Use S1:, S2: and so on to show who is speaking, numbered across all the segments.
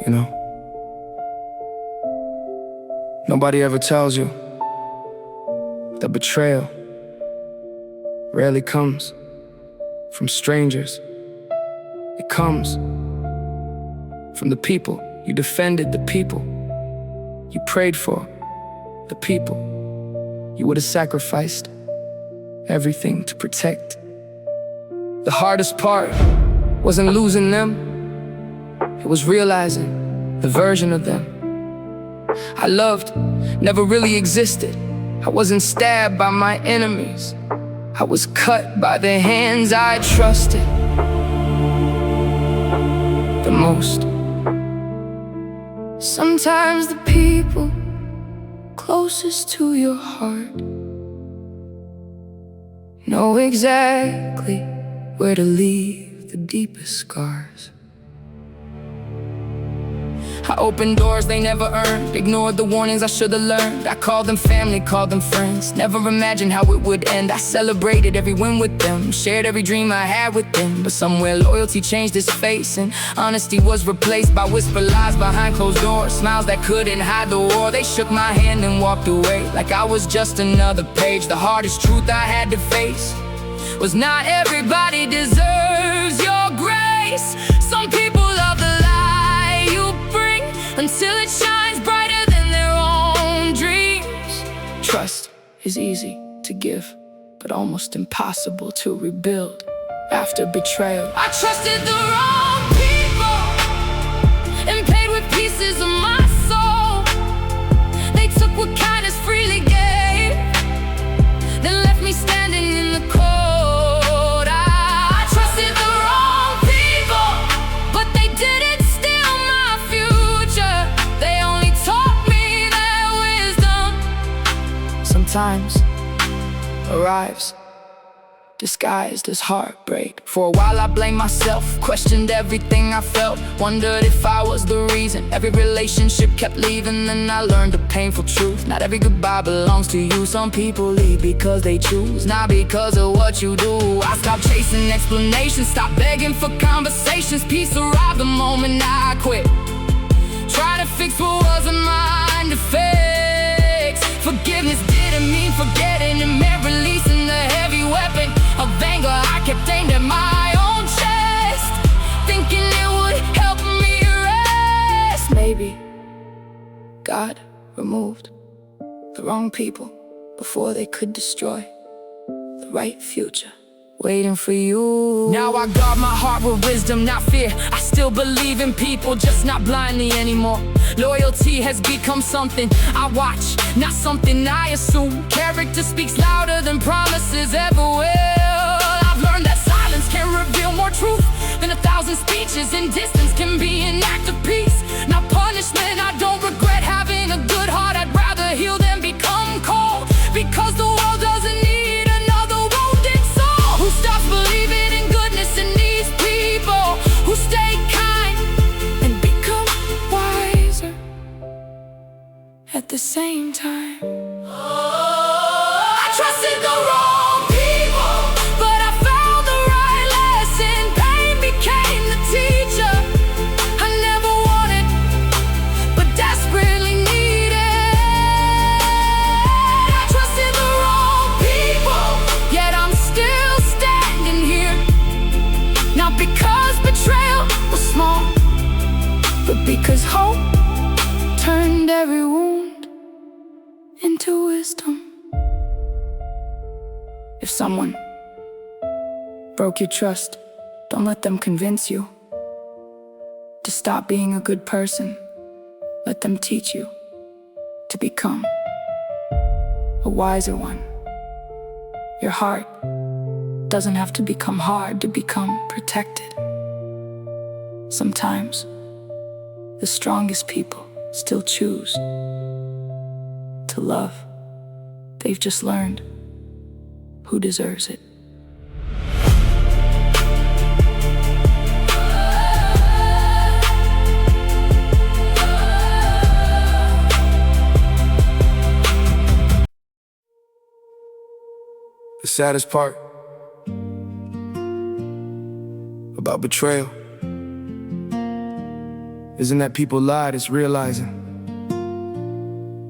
S1: you know? Nobody ever tells you that betrayal rarely comes from strangers. It comes from the people you defended, the people you prayed for, the people you would have sacrificed everything to protect. The hardest part wasn't losing them, it was realizing the version of them I loved never really existed. I wasn't stabbed by my enemies, I was cut by the hands I trusted the most. Sometimes the people closest to your heart know exactly where to leave the deepest scars. I opened doors they never earned, ignored the warnings I should've learned. I called them family, called them friends, never imagined how it would end. I celebrated every win with them, shared every dream I had with them. But somewhere loyalty changed its face, and honesty was replaced by whispered lies behind closed doors. Smiles that couldn't hide the war. They shook my hand and walked away like I was just another page. The hardest truth I had to face was not everybody deserves your grace. Some people love the lie you bring until it shines brighter than their own dreams. Trust is easy to give, but almost impossible to rebuild after betrayal. I trusted the wrong people and paid with pieces of my soul. They took what kindness freely gave, then left me standing in the cold. I trusted the wrong people, but they didn't steal my future. They only taught me their wisdom. Sometimes arrives disguised as heartbreak. For a while I blamed myself, questioned everything I felt, wondered if I was the reason every relationship kept leaving. Then I learned the painful truth: not every goodbye belongs to you. Some people leave because they choose, not because of what you do. I stopped chasing explanations, stopped begging for conversations. Peace arrived the moment I quit, trying to fix what wasn't mine to fix. Forgiveness didn't mean forgetting, it meant releasing the heavy weapon of anger I kept aimed at my own chest, thinking it would help me rest. Maybe God removed the wrong people before they could destroy the right future waiting for you. Now I guard my heart with wisdom, not fear. I still believe in people, just not blindly anymore. Loyalty has become something I watch, not something I assume. Character speaks louder than promises ever will. I've learned that silence can reveal more truth than 1,000 speeches, and distance can be an act of peace, not punishment. I don't regret having a good heart, I'd rather heal than become cold, because the world doesn't need another wounded soul who stops believing in goodness in these people, who stay kind and become wiser at the same time. I trusted the wrong people, but I found the right lesson. Pain became the teacher I never wanted, but desperately needed. I trusted the wrong people, yet I'm still standing here. Not because betrayal was small, but because hope turned every wound into wisdom. If someone broke your trust, don't let them convince you to stop being a good person. Let them teach you to become a wiser one. Your heart doesn't have to become hard to become protected. Sometimes the strongest people still choose to love. They've just learned who deserves it. The saddest part about betrayal
S2: Isn't that people lied, it's realizing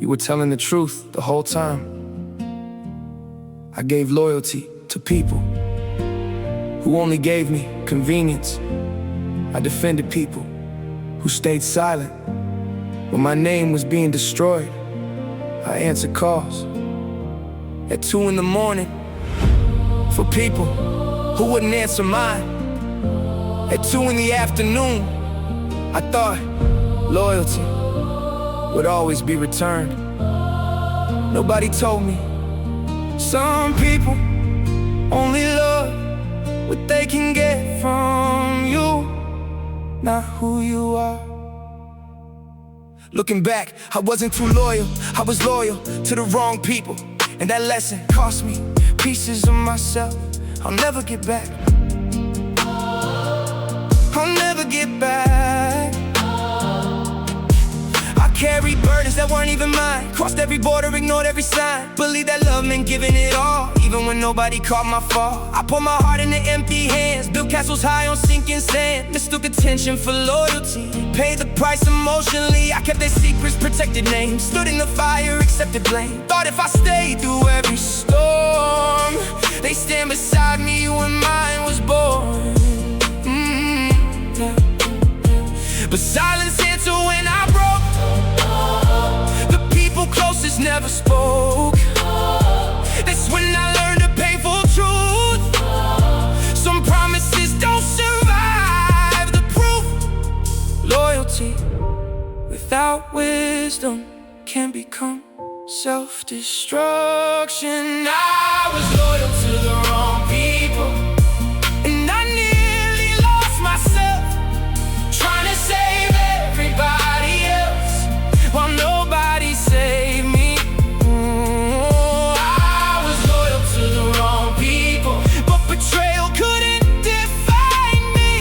S2: you were telling the truth the whole time. I gave loyalty to people who only gave me convenience. I defended people who stayed silent when my name was being destroyed. I answered calls at 2 in the morning for people who wouldn't answer mine. At 2 in the afternoon, I thought loyalty would always be returned. Nobody told me some people only love what they can get from you, not who you are. Looking back, I wasn't too loyal. I was loyal to the wrong people, and that lesson cost me pieces of myself I'll never get back. I'll never get back. I carried burdens that weren't even mine, crossed every border, ignored every sign. Believed that love meant giving it all, even when nobody caught my fall. I poured my heart into empty hands, built castles high on sinking sand. Mistook attention for loyalty, paid the price emotionally. I kept their secrets, protected names, stood in the fire, accepted blame. Thought if I stayed through every storm, they stand beside me when mine was born. But silence answered when I broke. The people closest never spoke. That's when I learned the painful truth. Some promises don't survive the proof. Loyalty without wisdom can become self-destruction. I was loyal to the wrong people, and I nearly lost myself, trying to save everybody else while nobody saved me. I was loyal to the wrong people, but betrayal couldn't define me,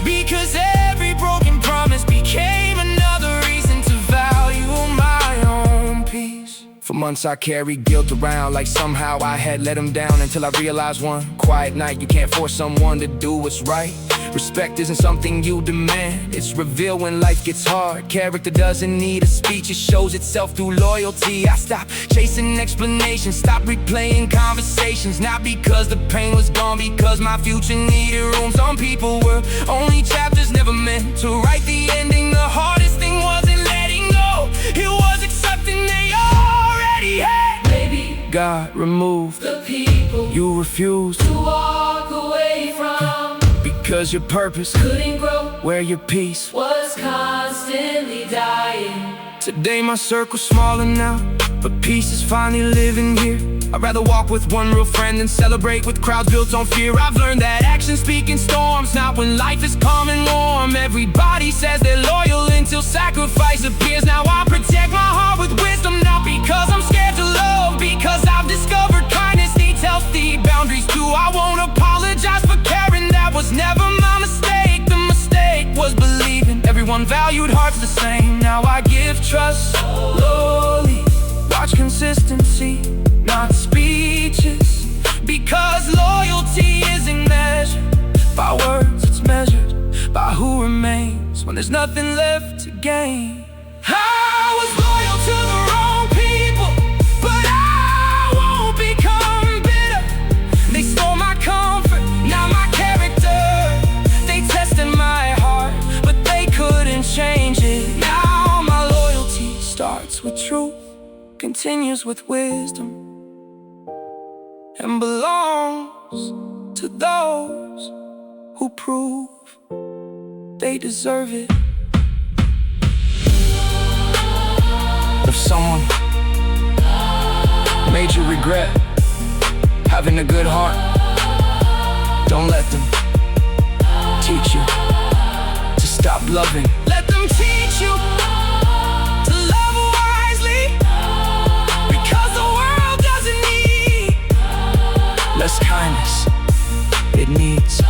S2: because every broken promise became another reason to value my own peace. For months I carried guilt around like somehow I had let him down, until I realized one quiet night you can't force someone to do what's right. Respect isn't something you demand, it's revealed when life gets hard. Character doesn't need a speech, it shows itself through loyalty. I stopped chasing explanations, stopped replaying conversations. Not because the pain was gone, because my future needed room. Some people were only chapters, never meant to write the ending. The hardest thing wasn't letting go, it was accepting they already had. Maybe God removed the people you refused to walk away from, because your purpose couldn't grow where your peace was constantly dying. Today my circle's smaller now, but peace is finally living here. I'd rather walk with one real friend than celebrate with crowds built on fear. I've learned that actions speak in storms, not when life is calm and warm. Everybody says they're loyal until sacrifice appears. Now I protect my heart with wisdom, not because I'm scared to love, because I've discovered kindness needs healthy boundaries too. I won't apologize for caring, that was never my mistake. The mistake was believing everyone valued hearts the same. Now I give trust slowly, watch consistency, not speeches, because loyalty isn't measured by words, it's measured by who remains when there's nothing left to gain. I was loyal to the wrong people, but I won't become bitter. They stole my comfort, not my character. They tested my heart, but they couldn't change it. Now my loyalty starts with truth, continues with wisdom, and belongs to those who prove they deserve it. If someone made you regret having a good heart, don't let them teach you to stop loving. Let them teach you to love wisely, because the world doesn't need less kindness, it needs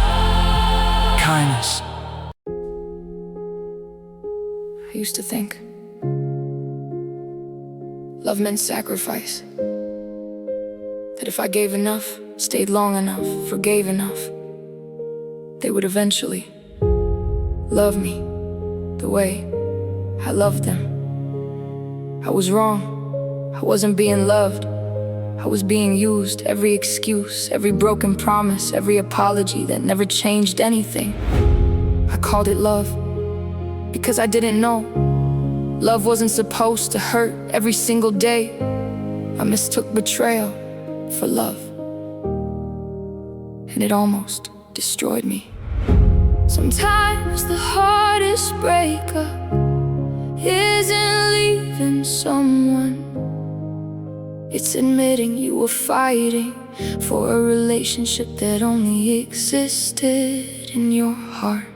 S2: kindness.
S1: I used to think love meant sacrifice, that if I gave enough, stayed long enough, forgave enough, they would eventually love me the way I loved them. I was wrong. I wasn't being loved. I was being used. Every excuse, every broken promise, every apology that never changed anything. I called it love because I didn't know. Love wasn't supposed to hurt every single day. I mistook betrayal for love, and it almost destroyed me. Sometimes the hardest breakup isn't leaving someone, it's admitting you were fighting for a relationship that only existed in your heart.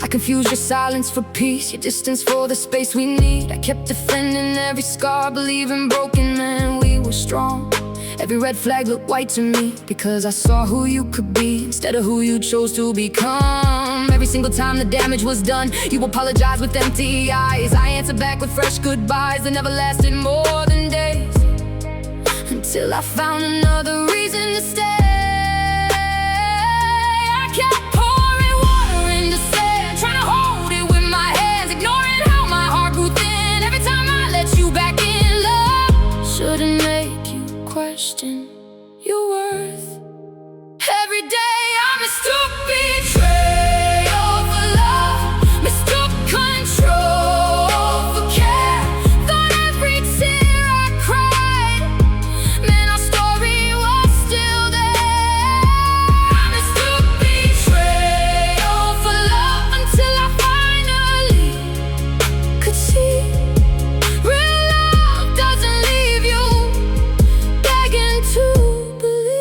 S1: I confused your silence for peace, your distance for the space we need. I kept defending every scar, believing broken men we were strong. Every red flag looked white to me, because I saw who you could be instead of who you chose to become. Every single time the damage was done, you apologized with empty eyes. I answered back with fresh goodbyes that never lasted more than days, until I found another reason to stay. I kept pouring water into sand, trying to hold it with my hands, ignoring how my heart grew thin every time I let you back in. Love shouldn't make you question your worth. Every day I mistook betrayal for love, mistook control for care. Thought every tear I cried meant our story was still there. I mistook betrayal for love until I finally could see real love doesn't leave you begging to believe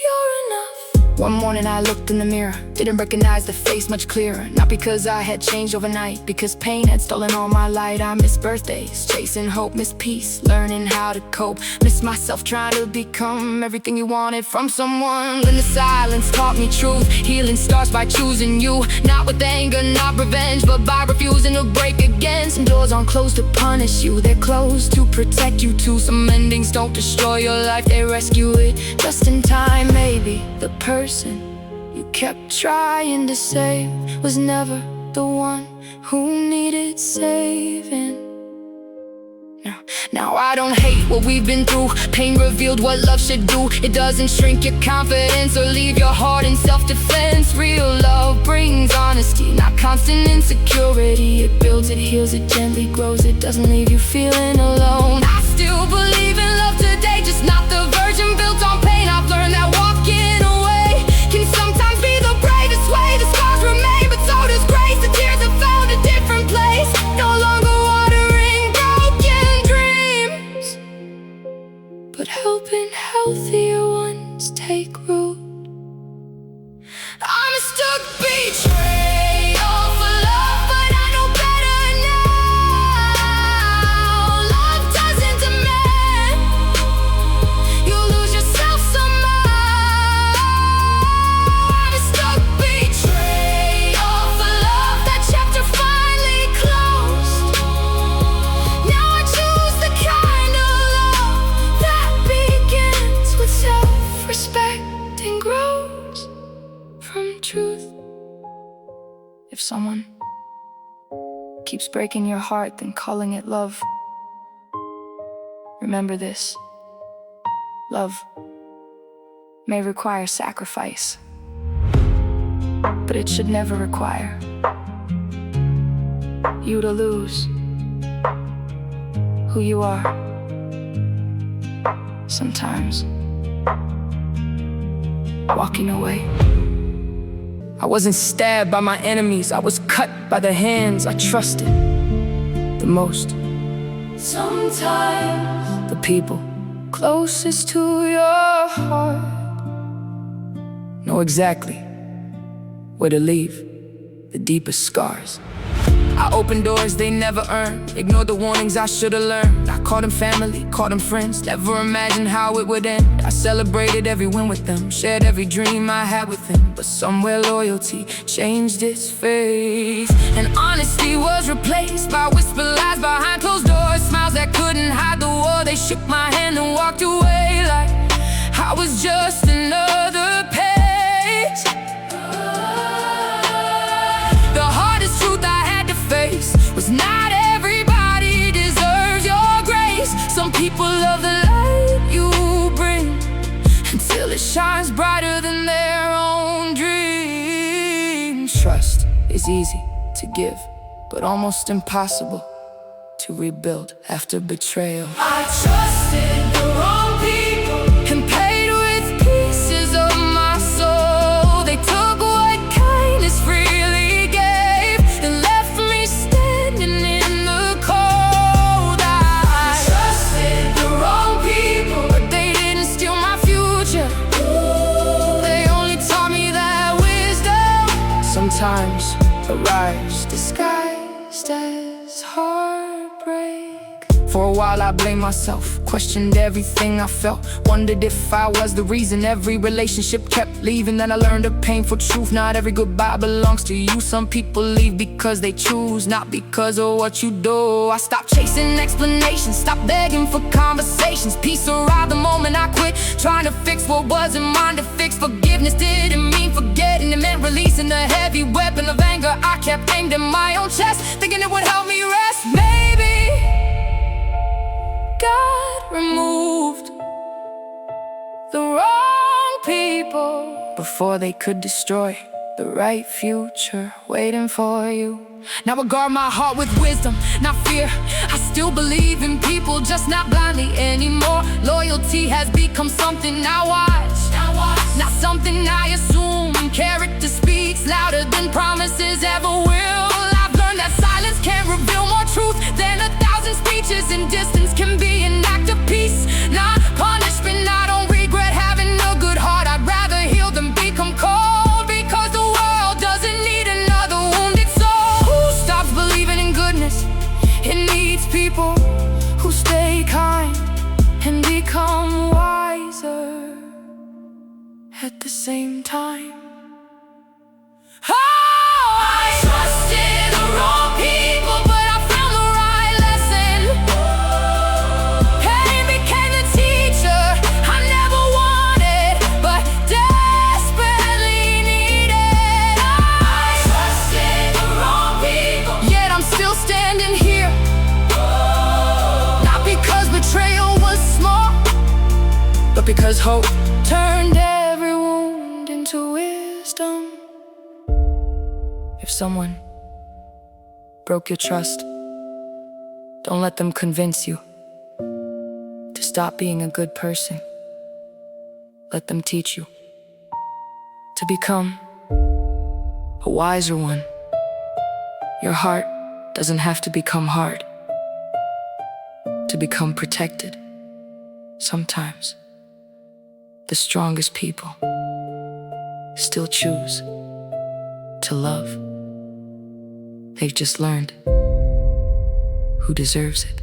S1: you're enough. One morning I looked in the mirror, didn't recognize the face much clearer. Not because I had changed overnight, because pain had stolen all my light. I missed birthdays, chasing hope, missed peace, learning how to cope. Missed myself trying to become everything you wanted from someone. When the silence taught me truth, healing starts by choosing you. Not with anger, not revenge, but by refusing to break again. Some doors aren't closed to punish you, they're closed to protect you too. Some endings don't destroy your life, they rescue it just in time. Maybe the person you kept trying to save was never the one who needed saving. Now I don't hate what we've been through. Pain revealed what love should do. It doesn't shrink your confidence or leave your heart in self-defense. Real love brings honesty, not constant insecurity. It builds, it heals, it gently grows. It doesn't leave you feeling alone. I still believe in love today, just not the version built on pain. I've learned that walking away can sometimes be the bravest way. The scars remain, but so does grace. The tears have found a different place, no longer watering broken dreams, but helping healthier ones take root. I mistook betrayal for love, but I know better now. Love doesn't demand you lose yourself somehow. I mistook betrayal for love. That chapter finally closed. Now I choose the kind of love that begins with self-respect and grows from truth. If someone keeps breaking your heart, then calling it love, remember this: love may require sacrifice, but it should never require you to lose who you are. Sometimes walking away. I wasn't stabbed by my enemies, I was cut by the hands I trusted the most. Sometimes the people closest to your heart know exactly where to leave the deepest scars. I opened doors they never earned, ignored the warnings I should've learned. I called them family, called them friends, never imagined how it would end. I celebrated every win with them, shared every dream I had with them. But somewhere loyalty changed its face, and honesty was replaced by whisper lies behind closed doors. Smiles that couldn't hide the war, they shook my hand and walked away like I was just another page. The hardest people love the light you bring until it shines brighter than their own dreams. Trust is easy to give, but almost impossible to rebuild after betrayal.
S2: I trusted the wrong people
S1: And paid with pieces of my soul. They took what kindness freely gave and left me standing in the cold. I
S2: trusted the wrong people,
S1: but they didn't steal my future. They only taught me that wisdom sometimes arrives disguised as heartbreak. For a while I blamed myself, questioned everything I felt, wondered if I was the reason every relationship kept leaving. Then I learned a painful truth: not every goodbye belongs to you. Some people leave because they choose, not because of what you do. I stopped chasing explanations, stopped begging for conversations. Peace arrived the moment I quit trying to fix what wasn't mine to fix. Forgiveness didn't mean forgetting, it meant releasing the heavy weapon of anger I kept aimed at my own chest, thinking it would help me rest. Maybe God removed the wrong people before they could destroy the right future waiting for you. Now I guard my heart with wisdom, not fear. I still believe in people, just not blindly anymore. Loyalty has become something I watch, not something I assume. Character speaks louder than promises ever will. I've learned that silence can reveal more truth than 1,000 speeches, and distance can be an act of peace, not punishment. I don't regret having a good heart. I'd rather heal than become cold, because the world doesn't need another wounded soul. Who stops believing in goodness? It needs people who stay kind and become wiser at the same time.
S2: I trusted the wrong people, but I found the right lesson.
S1: Pain became the teacher I never wanted, but desperately needed.
S2: I trusted the wrong people,
S1: Yet I'm still standing here, not because betrayal was small, but because hope turned every wound into wisdom. If someone broke your trust, don't let them convince you to stop being a good person. Let them teach you to become a wiser one. Your heart doesn't have to become hard to become protected. Sometimes the strongest people still choose to love. They've just learned who deserves it.